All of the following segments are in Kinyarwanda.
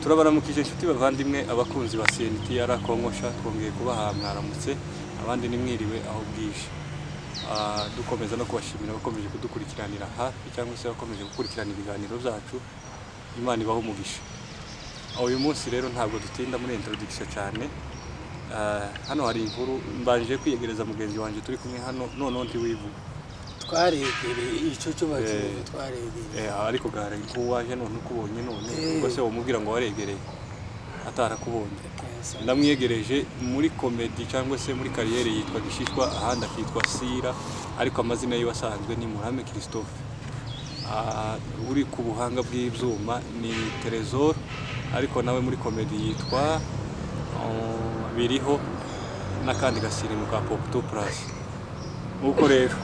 Turabaramukije inshuti bavandimwe abakunzi ba CNTR Kongosha, twongeye kubaha mwaramutse abandi nimwiriwe aho bwije. Dukomeza no kubashimira bakomeje kudukurikiranira hafi cyangwa se bakomeje gukurikirana ibiganiro byacu. Imana ibaho umugisha. Uyu munsi rero ntabwo dutinda muri introduction cyane. Hano hari inkuru mbanje kwiyegereza mugenzi wanje turi kumwe hano none ntiwivuga. Twaregereye ico cyo bakivuga twaregereye. Ariko gare ko waje none ukubonye none ubwo se wamubwira ngo waregereye atarakubonye. Ndamwiyegereje muri comedy cyangwa se muri kariyeri yitwa Gishishwa, ahandi akitwa Sira, ariko amazina ye wasanzwe ni Murame Christophe. Uri ku buhanga bw'ibyuma ni Trésor, ariko nawe muri comedy yitwa Biriho n'akandi gasirimu ka Pop 2 Plus. Uko rero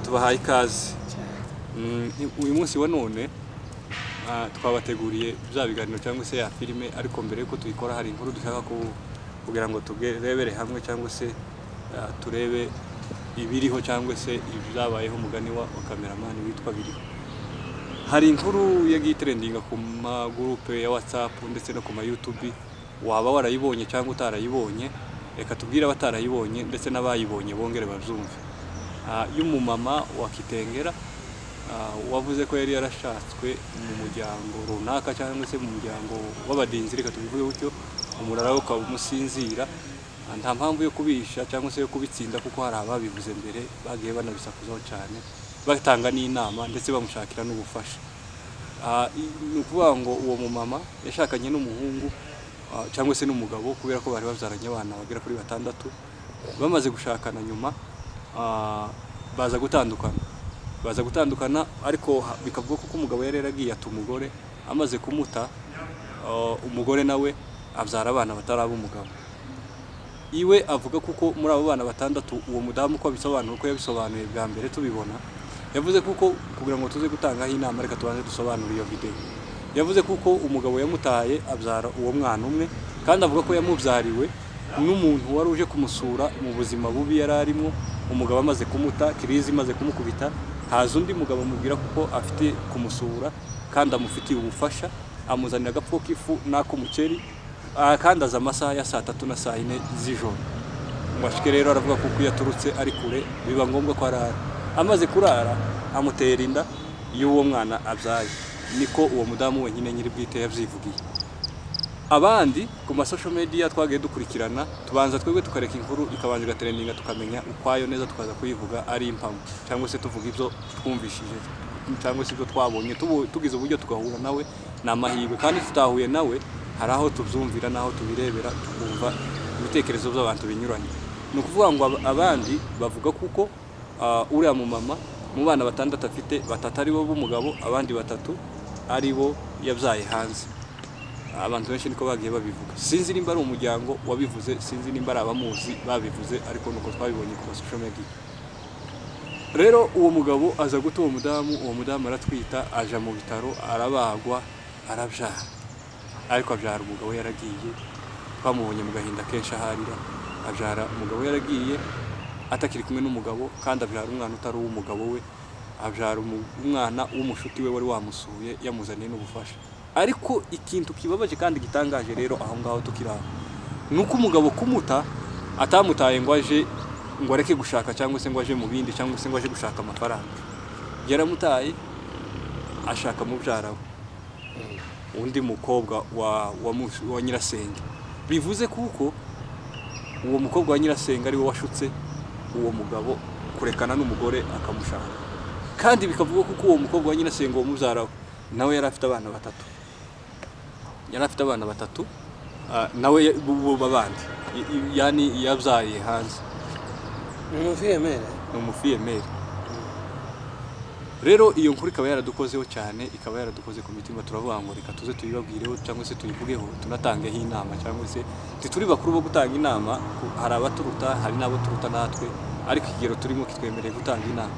tubahaye ikaze. Uyu munsi wa none twabateguriye bya biganiro cyangwa se ya filime, ariko mbere yuko tuyikora hari inkuru dushaka kugira ngo tugerebere hamwe cyangwa se turebe ibiriho cyangwa se ibyabayeho mugani wa cameraman witwa Biriho. Hari inkuru yagiye trendinga ku ma groupe ya WhatsApp ndetse no ku ma YouTube. Waba warayibonye cyangwa utarayibonye, reka tubwire abatarayibonye ndetse n'abayibonye bongere bavyumve. Y'umumama wa Kitengera wavuze ko yari yarashatswe mu muryango runaka cyangwa se mu muryango w'abadinzi, reka tubivuge gutyo, umurara ukaba umusinzira. Nta mpamvu yo kubisha cyangwa se yo kubitsinda kuko hari ababivuze mbere bagiye banabisakuzaho cyane, batanga n'inama ndetse bamushakira n'ubufasha. Ni ukuvuga ngo uwo mumama yashakanye n'umuhungu cyangwa se n'umugabo kubera ko bari babyaranye abana bagera kuri 6. Bamaze gushakana nyuma baza gutandukana, ariko bikavuga ko umugabo yari yaragiye ata umugore, amaze kumuta umugore nawe abyara abana bataraba umugabo. Iwe avuga kuko muri abo bana 6 uwo mudamu ko abisobanura ko yabisobanuye bwa mbere tubibona, yavuze kuko kugira ngo tuze gutangaho inama reka tubanze dusobanura iyo video. Yavuze kuko umugabo yamutaye abyara uwo mwana umwe, kandi avuga ko yamubyariwe n'umuntu wari uje kumusura mu buzima bubi yararimo. Umugabo amaze kumuta, kirizi imaze kumukubita, haza undi mugabo amubwira kuko afite kumusura kandi amufitiye ubufasha, amuzanira agapfo k'ifu n'ak'umuceri, kandi aza amasaha ya 3 na 4 z'ijoro. Mwashike rero aravuga kuko yaturutse ari kure, biba ngombwa ko arara. Amaze kurara amutera inda y'uwo mwana abyaye. Niko uwo mudamu wenyine nyiri bwite yavyivugiye. Abandi ku ma social media twagiye dukurikirana, tubanza twebwe tukareka inkuru ikabanje gatrendinga tukamenya ukwayo neza, tukaza kuyivuga ari impamo cyangwa se tuvuga ibyo twumvishije cyangwa se ibyo twabonye tugize uburyo tugahura nawe n'amahirwe, kandi tutahuye nawe hari aho tubyumvira naho tubirebera tukumva ibitekerezo by'abantu binyuranye. Ni ukuvuga ngo abandi bavuga kuko uriya mu mama mu bana 6 afite 3 ari bo b'umugabo, abandi 3 ari bo yabyaye hanze. Abantu benshi niko bagiye babivuga. Sinzi nimba ari umuryango wabivuze, sinzi nimba ari abamuzi babivuze, ariko nuko twabibonye ku social media. Rero uwo mugabo aza guta uwo mudamu aratwita, aja mu bitaro, arabagwa, arabyara. Ariko abyara umugabo yaragiye, twamubonye mu gahinda kenshi aharira. Abyara umugabo yaragiye atakiri kumwe n'umugabo, kandi abyara umwana utari uw'umugabo we, abyara umwana w'umushuti we wari wamusuye yamuzaniye n'ubufasha. Ariko ikintu kibabaje kandi gitangaje rero aho ngaho tukiraho, nuko umugabo kumuta atamutaye ngo aje ngo areke gushaka cyangwa se ngo aje mu bindi cyangwa se ngo aje gushaka amafaranga. Yaramutaye ashaka mubyara we, undi mukobwa wa Nyirasenge. Bivuze kuko uwo mukobwa wa Nyirasenge ari we washutse uwo mugabo kurekana n'umugore akamushaka, kandi bikavuga kuko uwo mukobwa wa Nyirasenge wo mubyara we nawe yari afite abana 3. Yari afite abana 3 nawe bo babandi, yani yabyaye hanze. Umufiyemere. Rero iyo nkuru ikaba yaradukozeho cyane, ikaba yaradukoze ku mitima. Turavuga ngo reka tuze tuyibabwireho cyangwa se tuyivugeho, tunatangeho inama cyangwa se turi bakuru bo gutanga inama. Hari abaturuta, hari nabo turuta natwe, ariko ikigero turimo kitwemereye gutanga inama.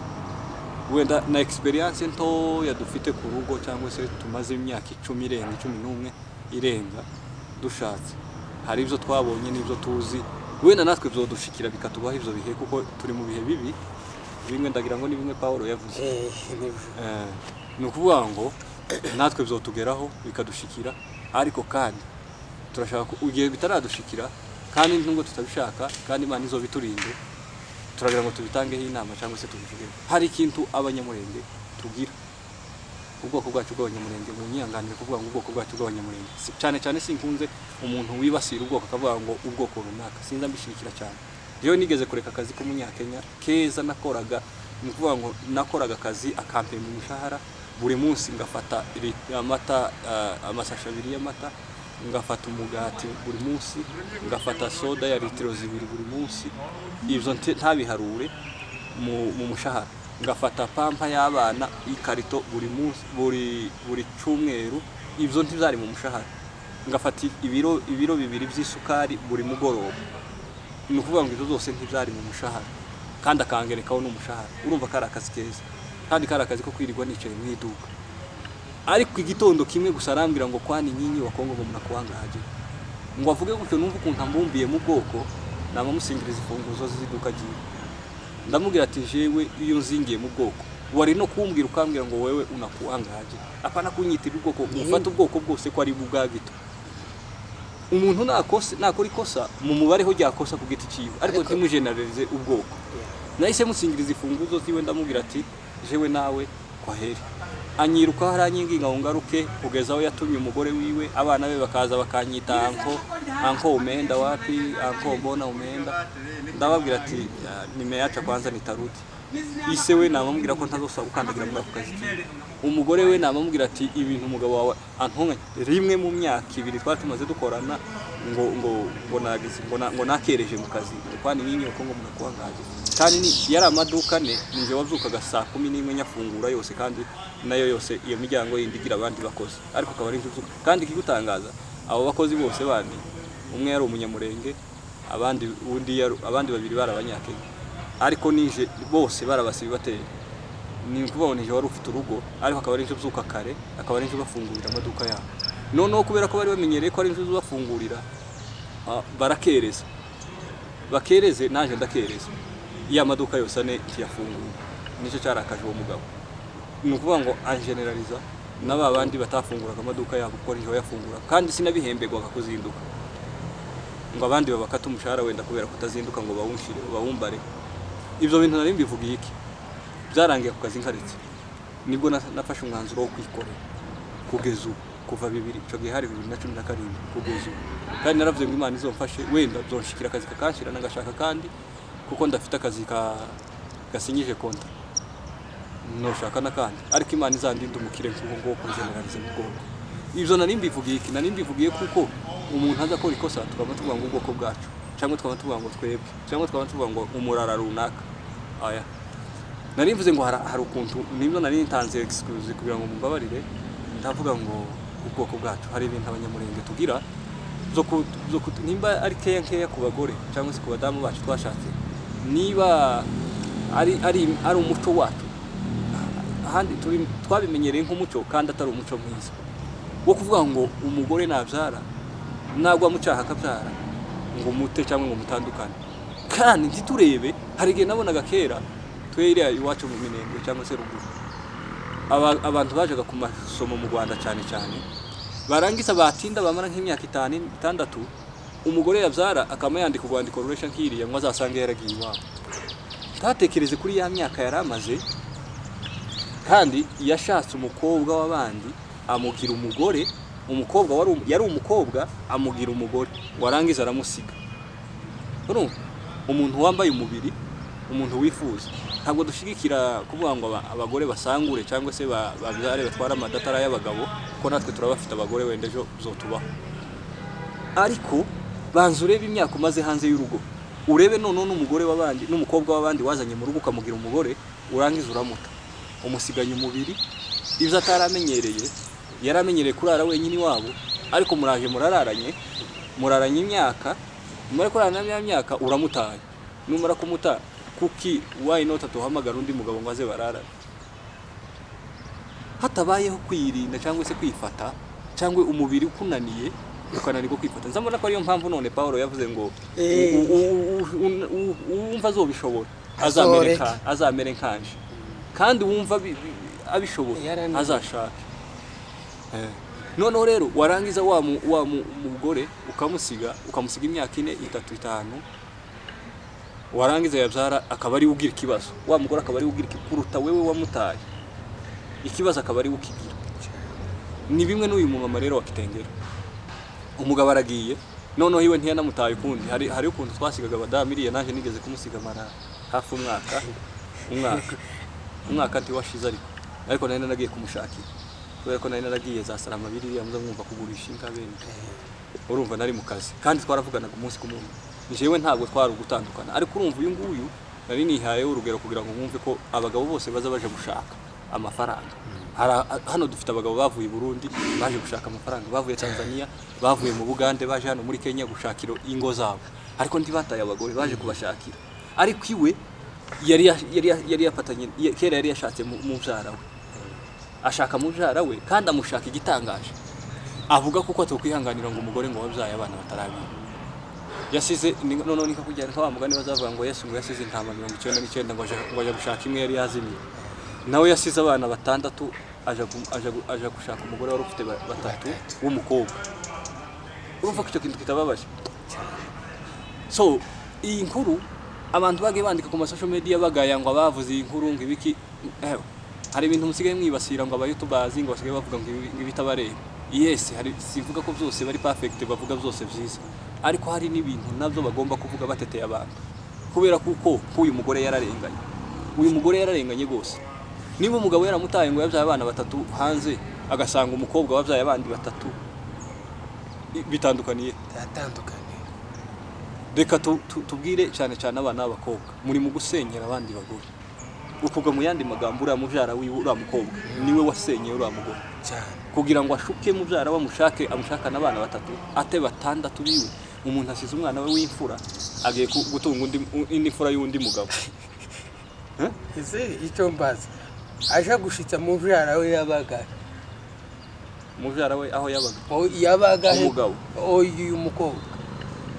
Wenda na experience nto yadufite ku rugo cyangwa se tumaze imyaka 10 irenga 11 irenga dushatse, hari ibyo twabonye n'ibyo tuzi, wenda natwe byodushikira bikatubaho ibyo bihe kuko turi mu bihe bibi. Bimwe ndagira ngo ni bimwe Paulo yavuze. Ni ukuvuga ngo natwe bizotugeraho bikadushikira, ariko kandi turashaka ugiye bitaradushikira kandi nubwo tutabishaka kandi Imana izo biturinde, turagira ngo tubitangeho inama cyangwa se tubivuge. Hari ikintu abanyamurenge tugira, ubwoko bwacu bw'abanyamurenge, mu nyihanganire kuvuga ngo ubwoko bwacu bw'abanyamurenge, cyane cyane sinkunze umuntu wibasira ubwoko akavuga ngo ubwoko runaka, sinza mbishirikira cyane. Rero nigeze kureka akazi k'umunyakenya keza nakoraga, ni kuvuga ngo nakoraga akazi akampemba umushahara buri munsi, ngafata amata amasasha 2 y'amata, ngafata umugati buri munsi, ngafata soda ya litiro 2 buri munsi, ivyo ntabiharure mu mushahara, ngafata pampa y'abana ikarito buri munsi, buri cyumweru, ivyo ntivyari mu mushahara, ngafata ibiro 2 by'isukari buri mugoroba. Ni ukuvuga ngo ivyo zose ntivyari mu mushahara kandi akangerekaho n'umushahara. Urumva kari akazi keza kandi kari akazi ko kwirirwa nicaye mu iduka, ariko igitondo kimwe gusa arambwira ngo kwani nyinyi wa Kongo ngo munakuangaje, ngo avuge gutyo numva ukuntu ambumbiye mu bwoko, nama musingiriza ifunguzo z'iduka giye. Ndamubwira ati jewe iyo nzingiye mu bwoko wari no kumbwira ukambwira ngo wewe unakuangaje, apana kunyitira ubwoko, ufata ubwoko bwose ko ari bugagito. Umuntu nakora ikosa mu mubare ho ryakosa ku giti ciwe, ariko ntimugeneralize ubwoko. Nahise musingiriza ifunguzo ziwe, ndamubwira ati jewe nawe kwa heri. Anyiruka haranyinginga ngo ngaruke kugeza aho yatumye umugore wiwe, abana be bakaza bakanyita anko umenda wapi, anko mbona umenda. Ndababwira ati nimeacha kwanza nitarudi. Ise we namubwira ko ntazosa gukandagira muri ako kazi. Umugore we namubwira ati ibintu umugabo wawe antonka rimwe mu myaka 2 twatumaze dukorana ngo nagize ngo nakereje mu kazi, kwani nyinyi uko ngo munakuangaje. Kandi ni yari amaduka ne nje wavyukaga saa 11 nyafungura yose, kandi nayo yose iyo miryango yindigira abandi bakozi, ariko akaba ari njuzuka. Kandi kigutangaza abo bakozi bose bandi, umwe yari umunyamurenge, abandi babiri barabanyakenya, ariko nije bose barabasibi bateye. Ni ukuvuga nije wari ufite urugo, ariko akaba ari njuzuka kare, akaba ari njuzuka bafungurira amaduka yabo. Noneho kubera ko bari bamenyereye ko ari njuzuka bafungurira, barakereza bakereze, naje ndakereza iya maduka yose ane tiyafunguye. Nico cyarakaje uwo mugabo. Ni ukuvuga ngo angeneraliza n'aba bandi batafunguraga amaduka yabo ko niho yafungura, kandi sinabihembegwa akakuzinduka ngo abandi babakata umushahara wenda kubera kutazinduka ngo bawunshire bawumbare. Ivyo bintu nari mbivugiye iki byarangiye ku kazi nkaretse, nibwo nafashe umwanzuro wo kwikorera kugeza ubu, kuva 2017 kugeza ubu. Kandi naravuze ngo Imana izomfashe, wenda byonshikira akazi kakanshira nagashaka, kandi kuko ndafite akazi gasinyije konta no shaka nakandi, ariko Imana izandinda umukire ngo kujeneralize mu bwoko. Ivyo nari mbivugiye iki, nari mbivugiye kuko umuntu aza akora ikosa tukaba tuvuga ngo ubwoko bwacu, cyangwa tukaba tuvuga ngo twebwe, cyangwa tukaba tuvuga ngo umurara runaka. Aya nari mvuze ngo hari ukuntu nimba nari ntanze exclusive kugira ngo mumbabarire, ndavuga ngo ubwoko bwacu hari ibintu abanyamurenge tugira zo nimba ari keya ku bagore cyangwa se ku badamu bacu twashatse, niba ari umuco wacu, ahandi twabimenyereye nk'umuco kandi atari umuco mwiza wo kuvuga ngo umugore nabyara nagwa mu cyaha akabyara ngo mute cyangwa ngo mutandukane. Kandi ntiturebe, hari igihe nabonaga kera twere iwacu mu Minembwe cyangwa se ruguru, abantu bajaga ku masomo mu Rwanda cyane cyane, barangiza batinda bamara nk'imyaka 5-6, umugore yabyara akama yandika urwandiko ruresha nkiriya ngo azasange yaragiye iwabo. Tatekereze kuri ya myaka yaramaze, kandi yashatse umukobwa w'abandi amugira umugore, umukobwa yari umukobwa amugira umugore, warangiza aramusiga. Umuntu wambaye umubiri, umuntu wifuza. Ntabwo dushigikira kuvuga ngo abagore basangure cyangwa se babyare batwara amadatara y'abagabo, ko natwe turabafite abagore wenda ejo zotubaho. Ariko banza urebe imyaka umaze hanze y'urugo, urebe none n'umugore w'abandi n'umukobwa w'abandi wazanye mu rugo ukamugira umugore, urangiza uramuta, umusiganya umubiri. Ivyo ataramenyereye, yaramenyereye kurara wenyine wabo, ariko muraje muraranye imyaka, mumara kurana imyaka uramutaye. Numara kumuta kuki why not atuhamagara undi mugabo ngo aze barara? Hatabayeho kwirinda cyangwa se kwifata, cyangwa umubiri ukunaniye ukananirwa kwifata. Nzamubona ko ariyo mpamvu none Paulo yavuze ngo wumva azobishobora azamere nkanje, kandi wumva abishobora azashaka. noneho rero warangiza wa mugore ukamusiga imyaka 4 3 5 warangiza yabyara akaba ari ugira ikibazo wa mugore akaba ari ugira kuruta wewe wamutaye ikibazo akaba ari ukigira ni bimwe n'uyu mumama rero wakitengera umugabo aragiye noneho iwe ntiyanamutaye ukundi hari ukuntu twasigaga badamiriye naje nigeze kumusiga mara hafi umwaka ntiwashize ariko nari nagiye kumushakira kubera ko nari naragiye za Salama biriya mwumva kugurisha inka bene urumva nari mu kazi kandi twaravuganaga umunsi ku munsi jewe ntabwo twari gutandukana ariko urumva uyu nguyu nari nihaye urugero kugira ngo mwumve ko abagabo bose baza baje gushaka amafaranga hano dufite abagabo bavuye Burundi baje gushaka amafaranga bavuye Tanzania bavuye mu Bugande baje hano muri Kenya gushakira ingo zabo ariko ndibataye abagore baje kubashakira ariko iwe yari yafatanye kera yari yashatse mu byara we ashaka mu byara we kandi amushaka igitangaje avuga kuko atokwihanganira ngo umugore ngo wabyaye abana batarabiye yasize none nika kujyana kwa mugani bazavuga ngo Yesu ngo yasize intama 99 ngo aje gushaka imwe yari yazimiye nawe yasize abana batandatu aje gushaka umugore wari ufite batatu w'umukobwa urumva ko icyo kintu kitababaje so iyi nkuru abantu bagiye bandika ku social media bagaya ngo abavuze iyi nkuru ngo ibiki hari ibintu musigaye mwibasira ngo abayoutubazi ngo basigaye bavuga ngo ibitabareba yes hari sivuga ko byose bari perfect bavuga byose byiza ariko hari n'ibintu nabyo bagomba kuvuga bateteye abantu kubera kuko uyu mugore yararenganye gose niba umugabo yaramutaye ngo yabyaye abana batatu hanze agasanga umukobwa wabyaye abandi batatu bitandukaniye reka tubwire cyane abana b'abakobwa muri mu gusenyera abandi bagore ukuga mu yandi magambo uriya mubyara wiwe uriya mukobwa niwe wasenyeye uriya mugore kugira ngo ashuke mubyara amushakana abana batatu ate batandatu biwe umuntu asize umwana we w'imfura agiye gutunga indi mfura y'undi mugabo icyo mbaza aje gushitsa mubyara we yabaga aho yabaga umugabo uyu mukobwa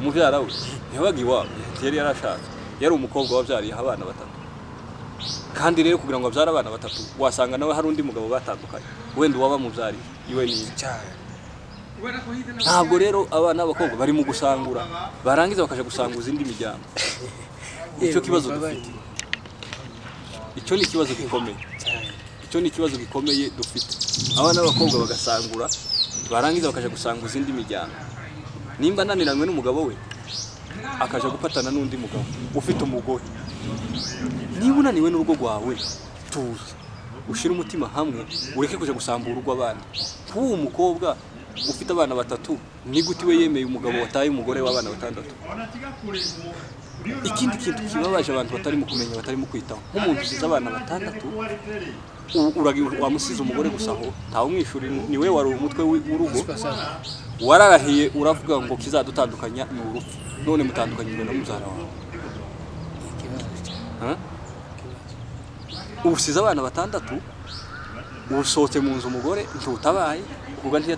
mubyara we yabaga iwabo yari yarashatse yari umukobwa wabyariye abana batatu kandi rero kugira ngo abyara abana batatu wasanga nawe hari undi mugabo batandukanye wenda uwaba mubyariye iwe ni ntabwo rero abana b'abakobwa bari mu gusangura barangiza bakaje gusanguza indi miryango icyo kibazo dufite icyo ni ikibazo gikomeye dufite abana b'abakobwa bagasangura barangiza bakaje gusanguza indi miryango nimba naniranywe n'umugabo we akaje gupatana n'undi mugabo ufite umugore niba unaniwe n'urugo rwawe tuza ushira umutima hamwe ureke kuja gusambura urugo abana uwo mukobwa ufite abana batatu ni gute we yemeye umugabo wataye umugore w'abana batandatu ikindi kintu kibabaje abantu batari mu kumenya batari mu kwitaho nk'umuntu usize abana batandatu wamusize umugore gusaho ntawe umwishuri ni we wari umutwe w'urugo wararahiye uravuga ngo kizadutandukanya ni urupfu none mutandukanyijwe na mubyara wawe usize abana batandatu usohotse mu nzu umugore ntutabaye kuvuga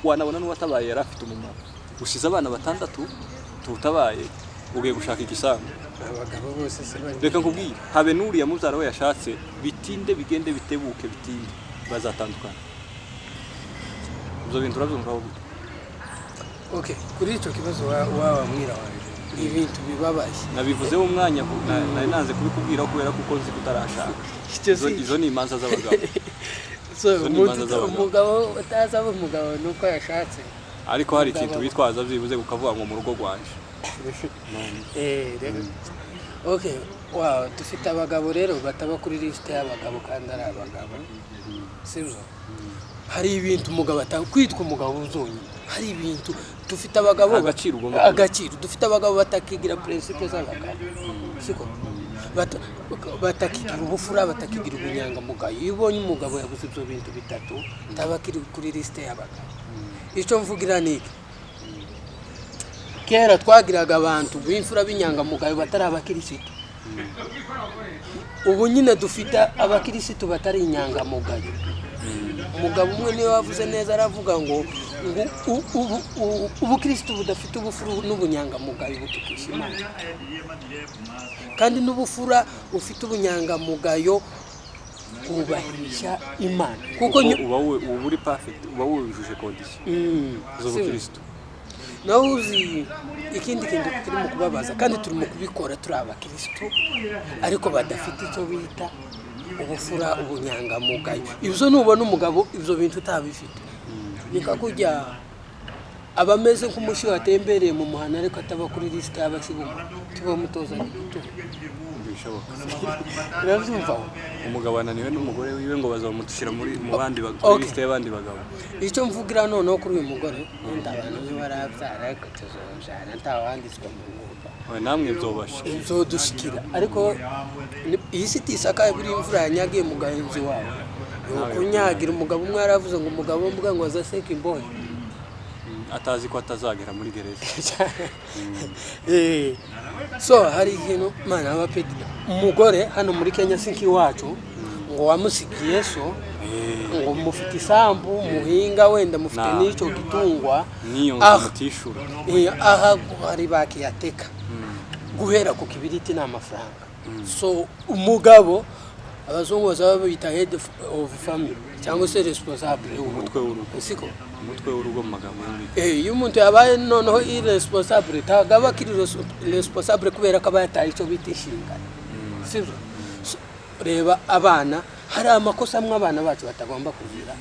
wanabona n'uwatabaye yari afite umumaro usize abana batandatu ntutabaye ugiye gushaka igisambu abagabo bose se bari reka nkubwire habe n'uriya mubyara we yashatse bitinde bigende bitebuke bitinde bazatandukana ibyo bintu urabyumvaho gute okay kuri icyo kibazo waba mwira wanje ibintu bibabaje nabivuzeho umwanya nari nanze kubikubwira kubera kuko nzi kutarashaka izo ni imanza z'abagabo umugabo utazaba umugabo nuko yashatse ariko hari ikintu bitwaza byibuze ukavuga ngo mu rugo rwanje okay wow dufite abagabo rero bataba kuri liste y'abagabo kandi ari abagabo sibyo hari ibintu umugabo atakwitwa umugabo uzonye hari ibintu dufite abagabo agaciro dufite abagabo batakigira principe z'abagabo siko batakigira ubufura batakigira ubunyangamugayo iyo ubonye umugabo yabuze ibyo bintu bitatu tabakiri kuri liste y'abagabo icyo mvugira ni kera twagiraga abantu b'imfura b'inyangamugayo batari abakirisitu ubu nyine dufite abakirisitu batari inyangamugayo umugabo umwe niwe wavuze neza aravuga ngo ubukirisitu budafite ubufuru n'ubunyangamugayo butukisha Imana kandi n'ubufura ufite ubunyangamugayo kubahisha imana kuko kuko uba uri perfect uba wujuje condition z'ubukristo. nawe uzi ikindi kintu turimo kubabaza kandi turimo kubikora turi abakristo ariko badafite icyo bita ubufura ubunyangamugayo. Ibyo nubona umugabo ibyo bintu utabifite nikakujya abameze nk'umushi watembereye mu muhana ariko ataba kuri liste y'abashyiramo tuba mutoza n'igitugu bishoboka. urabyumva Umugabo ananiwe n'umugore wiwe ngo bazamutushira mu bandi bagabo liste y'abandi bagabo. icyo mvugira noneho kuri uyu mugore wenda abantu be barabyara ariko tuzojana ntawanditswe mu ngumba namwe byobasha uzodushikira ariko iyi si tisakaye buri imvura yanyagiye mu gahinzi wawe kunyagira umugabo umwe yaravuze ngo umugabo mvuga ngo azaseka imbonye atazi ko atazagera muri gereza. So hari ikintu mana abapeti umugore hano muri Kenya sinki wacu ngo wamusigiye so ngo mufite isambu muhinga wenda mufite n'icyo gitungwa niyo mutishura aha hari bakiyateka guhera ku kibiriti n'amafaranga. So umugabo abazungu bazaba bita head of family cyangwa se responsable umutwe w'urugo. Siko umutwe w'urugo mu magambo iyo umuntu yabaye noneho irresponsible tagaba kiri responsable kubera ko abayataye icyo bita inshingano. Sibyo reba abana hari amakosa amwe abana bacu batagomba kugira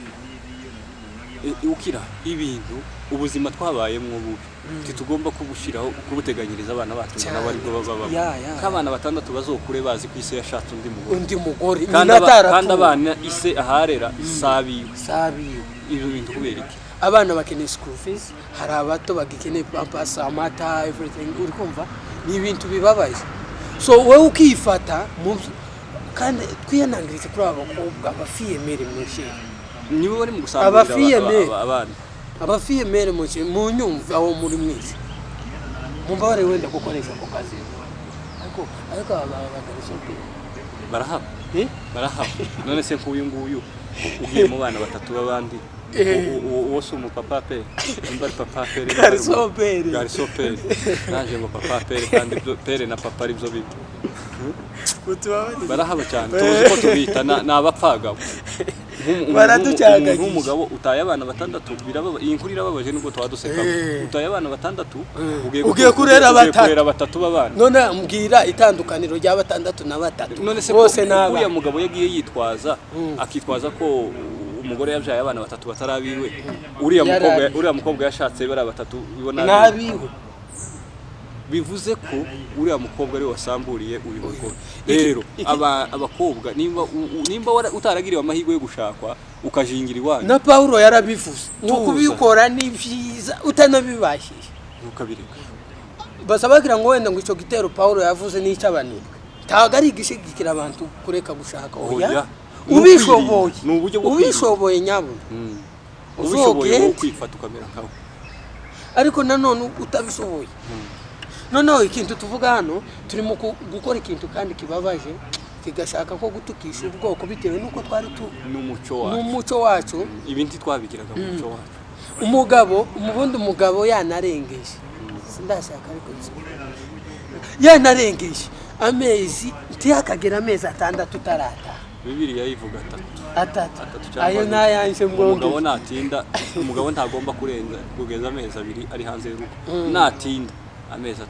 ukira ibintu ubuzima twabayemo bubi tugomba kubushiraho kubuteganyiriza abana bacu nabo ari bwo baba k'abana batandatu bazokure bazi ku ise yashatse undi mugore kandi abana ise aharera sabiwe ibyo bintu kubera iki abana bakeneye school fees hari abato bagikeneye pampers amata everything uri kumva ni ibintu bibabaje. So wowe ukifata kandi twiyanangirize kuri abo bakobwa abafiyemere mu sheri nibo bari mu gusambira abana abafiyemere mu nyumva aho muri mwese mumbare wenda gukoresha ku kazi ariko barahaba none se nk'uyu nguyu ugiye mu bana batatu b'abandi uwo si umupapa pe imba papa pere gariso pere naje ngo papa pere kandi pere na papa ari byo bibi barahaba cyane tuzi ko tubita n'abapfagabo nk'umugabo utaye abana batandatu birababa iyi nkuru irababaje nubwo twadusekamo utaye abana batandatu ugiye kurera batatu b'abana none mbwira itandukaniro rya batandatu na batatu bose n'aba uriya mugabo yagiye yitwaza akitwaza ko umugore yabyaye abana batatu batarabiwe uriya mukobwa yashatse bari batatu bibona nabiwe bivuze ko uriya mukobwa ari wasamburiye uyu mugore. Rero abakobwa nimba utaragiriwe amahirwe yo gushakwa ukajingira iwanyu na Paulo yarabivuze nuko bikora ni byiza utanabibashije ukabireka basabagira ngo wenda ngo ico gitero Paulo yavuze ni icyabanirwe tagari gishigikira abantu kureka gushaka oya ubishoboye nyabo ubishoboye kwifata ukamera nkawe ariko nanone utabishoboye noneho ikintu tuvuga hano turimo gukora ikintu kandi kibabaje kigashaka ko gutukisha ubwoko bitewe nuko twari n'umuco wacu ibinti twabigiraga mu muco wacu umubundi umugabo yanarengeje sindashaka ariko yanarengeje amezi ntiyakagera amezi 6 tarata Bibiliya yivuga atatu ayo nayanje umugabo natinda umugabo ntagomba kurenza kugeza amezi 2 ari hanze y'urugo natinda amezi 3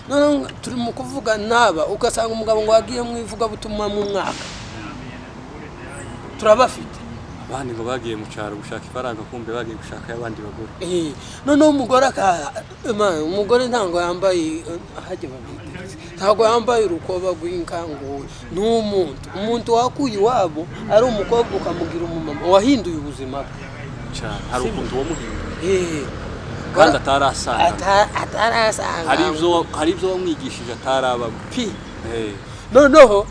none turi mu kuvuga naba ugasanga umugabo ngo wagiye mu ivuga butuma mu mwaka turabafite abandi ngo bagiye mu cyaro gushaka ifaranga kumbe bagiye gushaka y'abandi bagore none umugore ntango yambaye hajye babita ntabwo yambaye urukoba rw'inkango n'umuntu wakuye iwabo ari umukobwa ukamugira umumama wahinduye ubuzima bwe cyane hari ukuntu wamuhinduye kandi atarasanga hari ibyo wamwigishije atarabamo noneho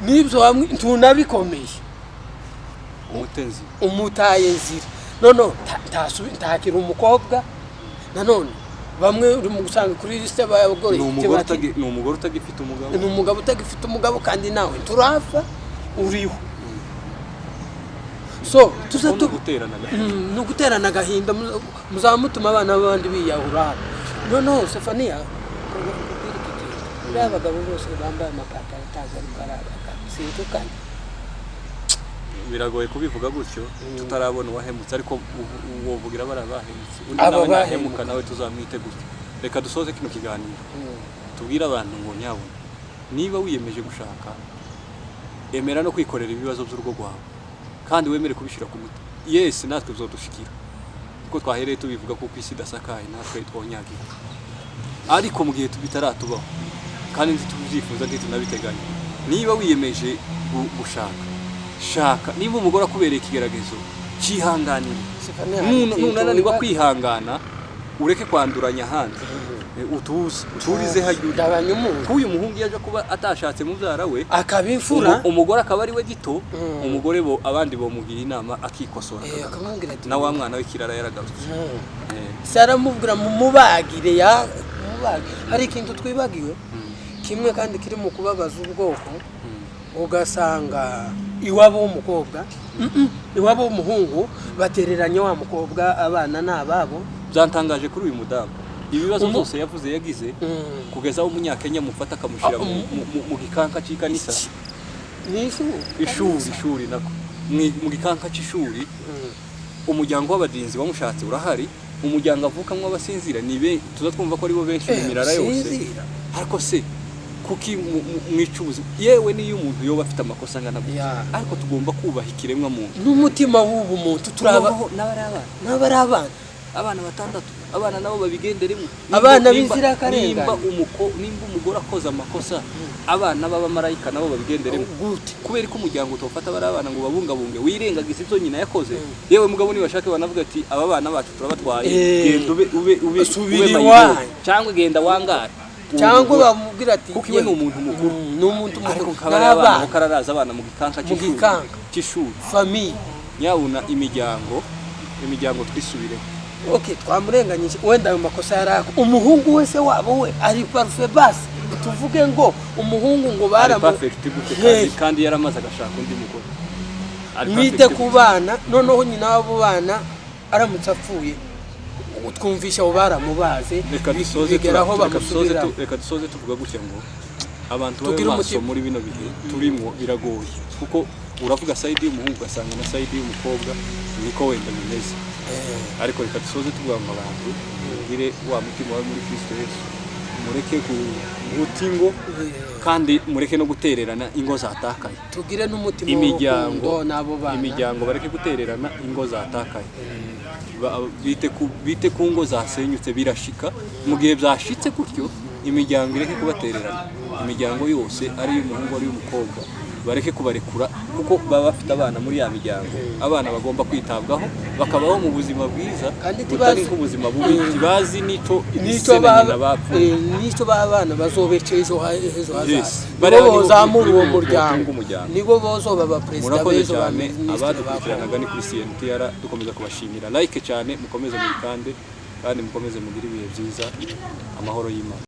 n'ibyo tunabikomeye umutaye nzira noneho ntakira umukobwa nanone bamwe uri mu gusanga kuri liste y'abagore ni umugore utagifite umugabo ni umugabo utagifite umugabo kandi nawe turafa uriho so tuza no guterana agahinda muzamutuma abana b'abandi biyahura noneho Stefania abagabo bose bambaye amapantaro atanga ariko araga sintukanye biragoye kubivuga gutyo tutarabona uwahemutse, ariko wovugira barabahemutse undi Abo nawe bahemuka. nahemuka nawe tuzamwite gutyo. Reka dusoze kino kiganiro tubwire abantu ngo nyabona, niba wiyemeje gushaka emera no kwikorera ibibazo by'urugo rwawe kandi wemere kubishyira ku muti. Yes, natwe bizodushikira kuko twahereye tubivuga ko isi idasakaye natwe twonyagira, ariko mu gihe bitaratubaho kandi ntitubyifuza ntitunabiteganya, niba wiyemeje shaka. Niba umugore akubereye ikigeragezo cyihanganire, nunanirwa kwihangana ureke kwanduranya ahandi, uturize hajya k'uyu muhungu yaje kuba atashatse mubyara we akabifura, umugore akaba ari we gito, umugore bo abandi bomugira inama akikosora, akamubwira ati na wa mwana w'ikirara yaragarutse. saramubwira mubagire hari ikintu twibagiwe kimwe kandi kiri mu kubabaza ubwoko, ugasanga iwabo w'umukobwa iwabo w'umuhungu batereranye wa mukobwa, abana n'ababo. Byantangaje kuri uyu mudamu, ibibazo byose yavuze yagize kugeza aho umunyakenya mufata akamushyira mu gikanka cy'ikanisa, ishuri nako mu gikanka cy'ishuri. Umuryango w'abadinzi wamushatse urahari, umuryango avukamo abasinzira tuza twumva ko aribo benshi mu mirara yose, ariko se kuki mwicubuzi? Yewe niyo umuntu yoba afite amakosa angana gutya, ariko tugomba kubaha ikiremwa muntu n'umutima w'ubu muntu n'abari abana batandatu, abana nabo babigenderemo, abana b'inzirakarengane. Nimba umugore akoze amakosa, abana b'abamarayika nabo babigenderemo. Kubera ko umuryango utofata bari abana ngo babungabunge, wirengagiza ibyo nyina yakoze. Yewe mugabo nibashake banavuga ati aba bana bacu turabatwaye, genda ube cyangwa genda wangare, cyangwa bamubwira ati kuko iwe ni umuntu mukuru, ariko nk'abana kararaza abana mu gikanka cy'ishuri famille. Nyabuna imiryango twisubireho. Twamurenganyije wenda ayo makosa yarako. Umuhungu wese wabo we ari parfait basi, tuvuge ngo umuhungu ngo kandi yaramaze agashaka undi mugore. Mwite ku bana, noneho nyina w'abo bana aramutse apfuye twumvisha abo baramubaze, bigeraho bamusubira. Reka dusoze tuvuga gutya ngo abantu bari maso muri bino bihe turimo biragoye, kuko uravuga side y'umuhungu ugasanga na side y'umukobwa niko wenda bimeze, ariko reka dusoze tuvuga ngo abantu ngire wa mutima wa muri Kristo Yesu, mureke gutingo kandi mureke no gutererana ingo zatakaye, tugire n'umutima w'urukundo n'abo bana. Imiryango bareke gutererana ingo zatakaye, bite ku ngo zasenyutse birashika. Mu gihe byashitse gutyo, imiryango ireke kubatererana, imiryango yose ari y'umuhungu ari y'umukobwa bareke kubarekura, kuko baba bafite abana muri ya miryango. Abana bagomba kwitabwaho bakabaho mu buzima bwiza, butari nk'ubuzima bubi. Bazi n'icyo abana bazobece ejo hazaza, nibo bazamura uwo muryango, nibo bozoba abaperezida b'ejo cyane. Abadukurikiranaga ni kuri CNTR, dukomeza kubashimira. Like cyane, mukomeze mubikande kandi mukomeze mugire ibihe byiza. Amahoro y'Imana.